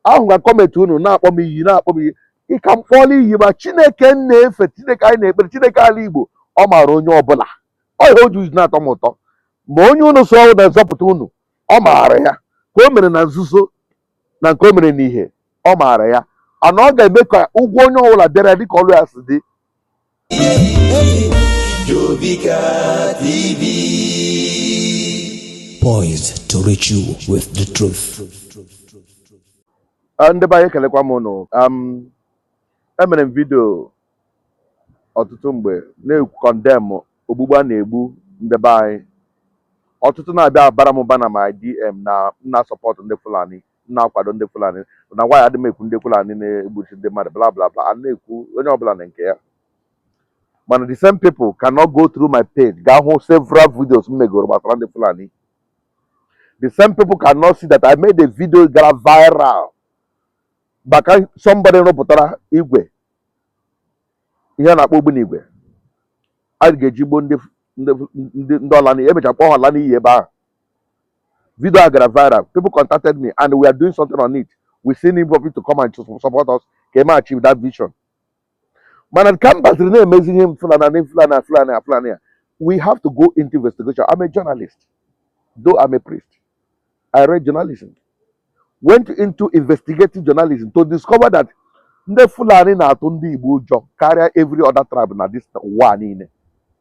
ahụ ga kọmentị unu na-akpọ m iyi na-akpọ m iyi ịka m kpọọla iyi ma Chineke na-efe Chineke anyị na-ekpere Chineke ala Igbo ọ maara onye ọbụla ọ ihe o ji na-atọ m ụtọ ma onye unu so na-azọpụta unu ọ maara ya ka o mere na nzuzo na nke o mere n'ihe ọ maara ya ana ọ ga-eme ka ụgwọ onye ọbụla bịara dịka ọrụ ya si dị. Poised to reach you with the truth. Ndị be anyị kelekwa m ụnụ emere m vidio ọtụtụ mgbe na-ekondem ogbugbu a na-egbu ndị be anyị ọtụtụ na-abịa abara m ụba na my DM na sọpọtụ ndị Fulani na-akwado ndị Fulani na nwaanyị adị m ekwu ndị Fulani na-egbuchi ndị mmadụ bla bla bla a na-ekwu onye ọbụla na nke ya mana the same people cannot go through my page gaa hụ several videos m megoro gbasara ndị Fulani. The same people cannot see that I made a video gara viral maka somebody rụpụtara igwe ihe a na-akpọ ogbunigwe a ga-eji gbuo ndị ọla n'iyi emecha kpọọ ha ọla n'iyi ebe ahụ. Video a gara viral, people contacted me and we are doing something on it. We still need people to come and support us ka eme achieve that vision. Mana ka m baziri na-emezi ihe Fulani we have to go into investigation. I'm a journalist, though I'm a priest. I read journalism, went into investigative journalism to discover that ndị Fulani na-atụ ndị Igbo ụjọ karịa every other tribe na this ụwa niile.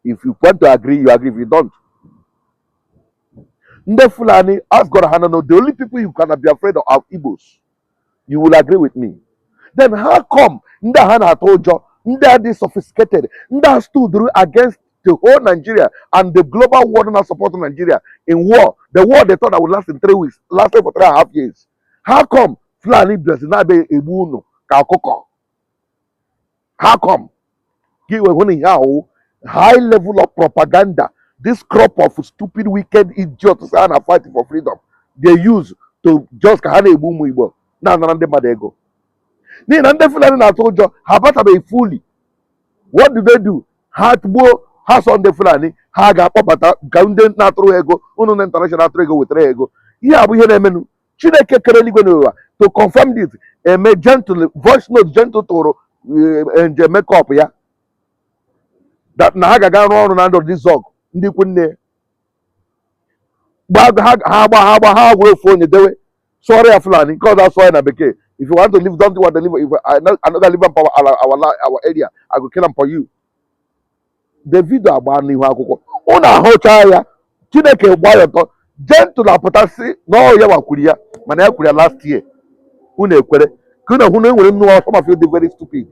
If you want to agree, you agree. If you don't, ndị Fulani, ask God, the only people you cannot be afraid of are Igbos. You will agree with me. Then how come ndị ha na-atụ ụjọ, ndị are sophisticated, ndị ha stood against the whole Nigeria and the global world now supporting Nigeria in war? The war they thought that would last in 3 weeks, lasted for 3.5 years. How come Fulani blessing na be egbu ka ọkụkọ? How come? Give high level of propaganda. This crop of stupid, wicked idiots are fighting for freedom. They use to just kahana egbu ụmụ Igbo. Na ndị mmadụ ego. N'ihi na ndị Fulani na-atụ ụjọ ha batabeghị fully. What do they do? Ha tugbuo ha so ndị Fulani ha ga-akpọbata ka ndị na-atụrụ ego unu na international atụrụ ego wetara ego. Ihe a bụ ihe na-emenụ. Chineke kere eluigwe n'ụwa to confirm this eme gentle voice note gentle tụrụ nje makeup ya that na ha ga-aga rụọ ọrụ na ndụ this zog ndị ikwu nne ha gwere ofu onye dewe sụọrọ ya Fulani nke ọzọ asụọ ya na bekee. If you want to live, don't want to live. If I not live in our area, I go kill them for you. The video agba n'ihu akwụkwọ unu ahụcha ya Chineke gba ya ọtọ gentle apụtasị na ọ ya wakwuru ya mana ya kwuru ya last year unu ekwere ka unu hụ na enwere nnụọ some of you dey very stupid.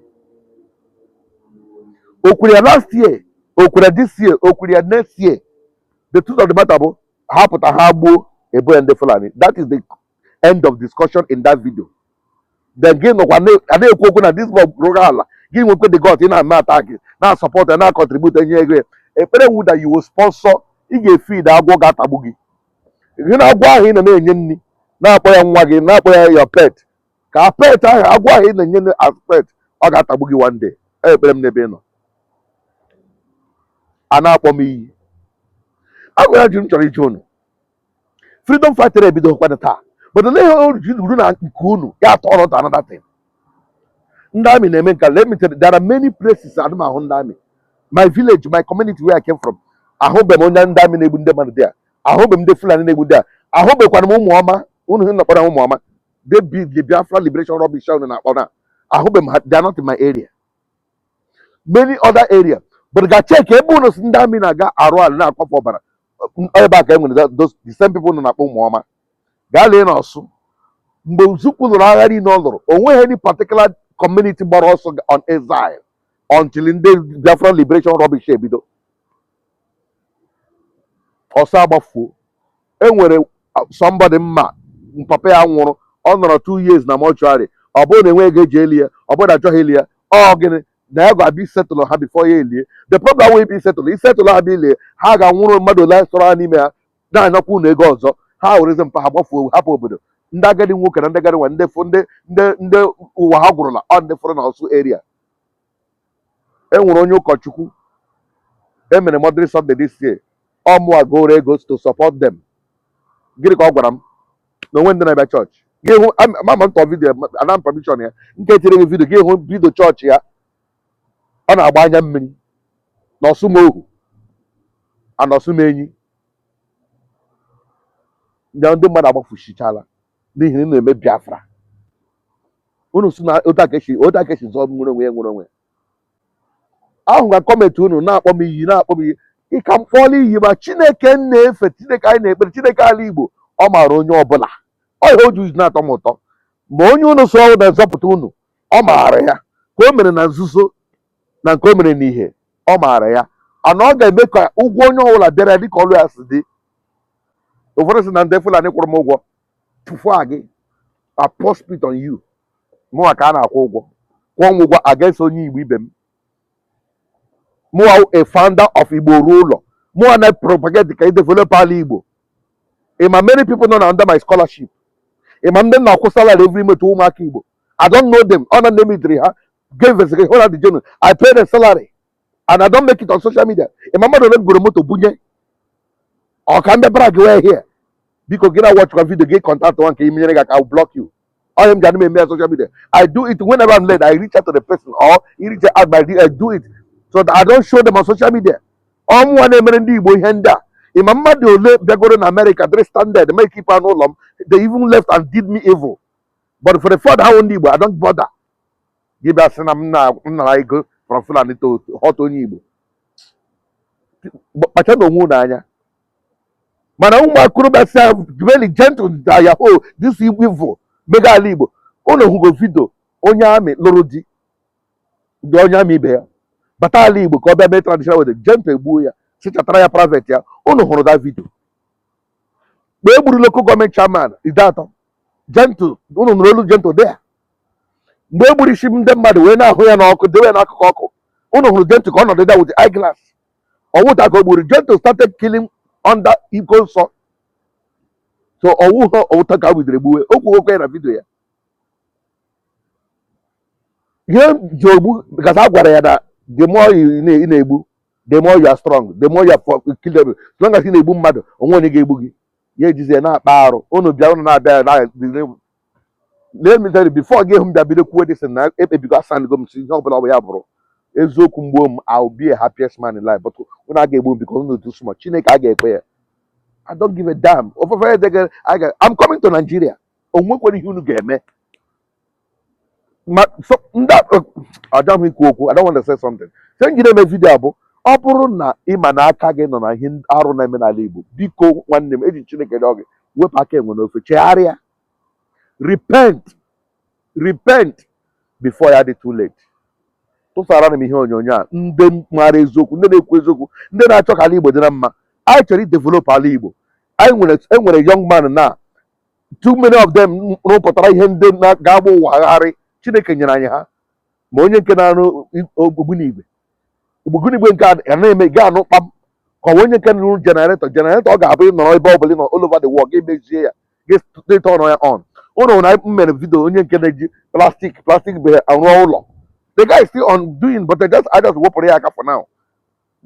O kwuru ya last year, o kwuru ya this year, o kwuru ya next year. The truth of the matter bụ ha pụta ha gbuo ebo ndị Fulani. That is the end of discussion in that video. Then gị nọkwa na-ekwu okwu na this rụrụ ala gị nwekwe the god ị na-eme attack na support na contribute enye ego ekpere wu that you will sponsor ị ga-efeed agwọ ga-atagbu gị gị na agwọ ahụ ị na-enye nri na-akpọ ya nwa gị na-akpọ ya your pet ka pet ahụ agwọ ahụ ị na-enye as pet ọ ga-atagbu gị one day. Ekpere m n'ebe ị nọ a na-akpọ m iyi agwọ ya ji m chọrọ ije unu freedom fighter ebidokwana taa but na ihe uru na nke unu ya tọrọ to another thing. Ndị amị na-eme nka. Let me tell you, there are many places adịm ahụ ndị amị. My village, my community where I came from, ahụbe m onye ndị amị na-egbu ndị mmadụ dị a, ahụbe m ndị Fulani na-egbu dị a, ahụbekwana m ụmụọma unu na-akpọrọ m ụmụọma they build the Biafra liberation rubbish unu na-akpọ na ahụbe m they are not in my area. Many other area but ga check ebe unu ndị amị na-aga arụ ala na-akpọpụ ọbara ebe a ka enwere the same people unu na-akpọ ụmụọma gaa lee n'Ọsụ mgbe Ozukwu lụrụ agha niile ọ lụrụ o nweghị any particular community gbara ọsọ on exile until ndị Biafra liberation rubbish ebido ọsọ agbafuo. Enwere somebody mma papa ya nwụrụ ọ nọrọ 2 years na mortuary ọ bụrụ na enweghị ego eji eli ya ọ bụrụ na achọghị eli ya ọ gịnị na ya ga-abịa setụlụ ha before ya elie. The problem wee bi isetụlụ ha bịa ilie ha ga-anwụrụ mmadụ ole sọrọ ha n'ime ha na-anyakwa unu ego ọzọ ha werezi mpa ha gbafuo hapụ obodo. Ndị agadi nwoke na ndị agadi nwa ndị ụwa ha gwụrụla ọ ndị fọrọ na Ọsụ area. Enwere onye ụkọchukwu emere Mother's Sunday this year ọ mụa goro ego to support them. Gịnị ka ọ gwara m na onwe ndị na-abịa chọọchị gị hụ mama ntọ vidio ana permission ya nke tinyere gị vidio gị hụ vidio chọọchị ya ọ na-agba anya mmiri na ọsụmohu ana ọsụmenyi ndị mmadụ agbafuchichala n'ihi na na-eme Biafra. Unu si na otu aka esi zọọ nwere onwe ya nwere onwe. Ahụ ga kọmentị unu na-akpọ m iyi ị ka m kpọọla iyi ma Chineke na-efe, Chineke anyị na-ekpere, Chineke ala Igbo ọ maara onye ọbụla. Ọ ihe o ji na-atọ m ụtọ ma onye unu so ọnwụ na-ezọpụta unu ọ maara ya ka o mere na nzuzo na nke o mere n'ihe ọ maara ya ana ọ ga-eme ka ụgwọ onye ọbụla bịara dịka ọrụ ya si dị. Ụfọdụ sị na ndị Fulani kwụrụ m ụgwọ tụfua gị a pour spit on you mụnwa ka a na-akwụ ụgwọ kwụọ m ụgwọ against onye Igbo ibe m. Mụnwa a founder of Igbo ruo ụlọ mụnwa na propagate ka develop ala Igbo. Ima many people nọ na under my scholarship. Ima ndị na-akwụ salary every month ụmụaka Igbo. I don't know them. Ọ na nne m idiri ha give investigation hold the journal. I pay the salary and I don't make it on social media. Ima mmadụ ole goro moto bunye ọ ka ndị brag wee here biko gị na watch kwa video gị contact one ka iminyere gị aka I will block you. I am going to make social media. I do it whenever I'm late. I reach out to the person or he reach out by I do it so that I don't show them on social media. One ndị Igbo ihe ndị a. Ima mmadụ ole bịagoro na America they standard make keep an ụlọ m they even left and did me evil. But for the fact how ndị Igbo I don't bother. Give us na nna ego from Fulani to hot onye Igbo. Kpacha na onwe n'anya. Mana ụmụ akorobịa si very gentle ya oh this evil mega ala Igbo. Unu hụgo vidio onye amị lụrụ di ndị onye amị ibe ya bata ala Igbo ka ọ bịa mee traditional wedding jempe egbuo ya sichatara ya private ya. Unu hụrụ that video mgbe e gburu local gọọmenti chairman ide atọ gentle unu nụrụ olu gentle there mgbe e gburu isi ndị mmadụ wee na-ahụ ya n'ọkụ dewe n'akụkụ ọkụ. Unu hụrụ gentle ka ọ nọdụ there with the eyeglass. Ọwụta ka o gburu gentle started killing under iko nsọ so ọwụta ka a bidoro egbuwe okwu okwe na vidio ya ihe ji ogbu because a gwara ya na the more ị na-egbu the more you are strong the more you are kill them. As long as ị na-egbu mmadụ onwe onye ga-egbu gị ya ejizie na-akpa arụ unu bịa unu na-abịa na before gị hụ m bịa bido kwuo dị sị na ekpebigo asango m si ihe ọbụla ọ bụ ya bụrụ eziokwu mgbo m I will be a happiest man in life but unu a ga-egbu m because unu too small Chineke a ga-ekwe ya. I don't give a damn. I'm coming to Nigeria. Onwekwere ihe unu ga-eme. I don't want to say something. So njide eme vidio abụ ọ bụrụ na ịma na aka gị nọ na ihe arụ na-eme n'ala Igbo biko nwanne m eji Chineke dị gị wepụ aka enwe n'ofe chegharịa repent before ya dị too late. Tụsara m ihe onyonyo a ndị maara eziokwu ndị na-ekwu eziokwu ndị na-achọ ka ala Igbo dị na mma anyị chọrọ idevelop ala Igbo. Anyị nwere young man na too many of them rụpụtara ihe ndị ga-agba ụwa agharị Chineke nyere anyị ha ma onye nke na-arụ ogbunigwe nke a na-eme ga anụ kpam ka ọ onye nke na-arụ jenaretọ ọ ga-abụ ịnọrọ ebe ọ bụla nọ all over the world ga-emezie ya ga-turn ya on. Ụnụ na mere vidio onye nke na-eji plastic be arụ ụlọ the guy is still on doing but I just wepụrụ ya aka for now.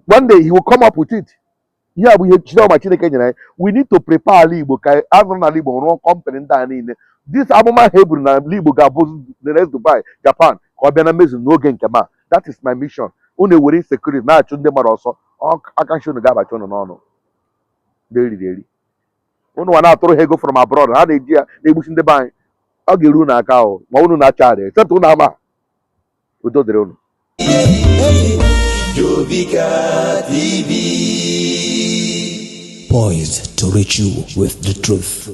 One day he will come up with it. Ihe a bụ ihe Chioma Chineke nyere anyị. We need to prepare ala Igbo ka anụrụ n'ala Igbo rụọ kọmpanị ndị a niile. This amụma ha eburu na ala Igbo ga-abụ the next Dubai, Japan ka ọ bịa na mmezu n'oge nke ma. That is my mission. Unu ewere security na-achụ ndị mmadụ ọsọ aka nshi unu ga-abacha unu n'ọnụ ndị eriri eri. Unu nwa na-atụrụ ha ego from abroad ha na-eji ya na-egbuchi ndị be anyị. Ọ ga-eru unu aka ahụ ma unu na-acha arịa except unu ama udo dịrị unu. Jovika TV, poised to reach you with the truth.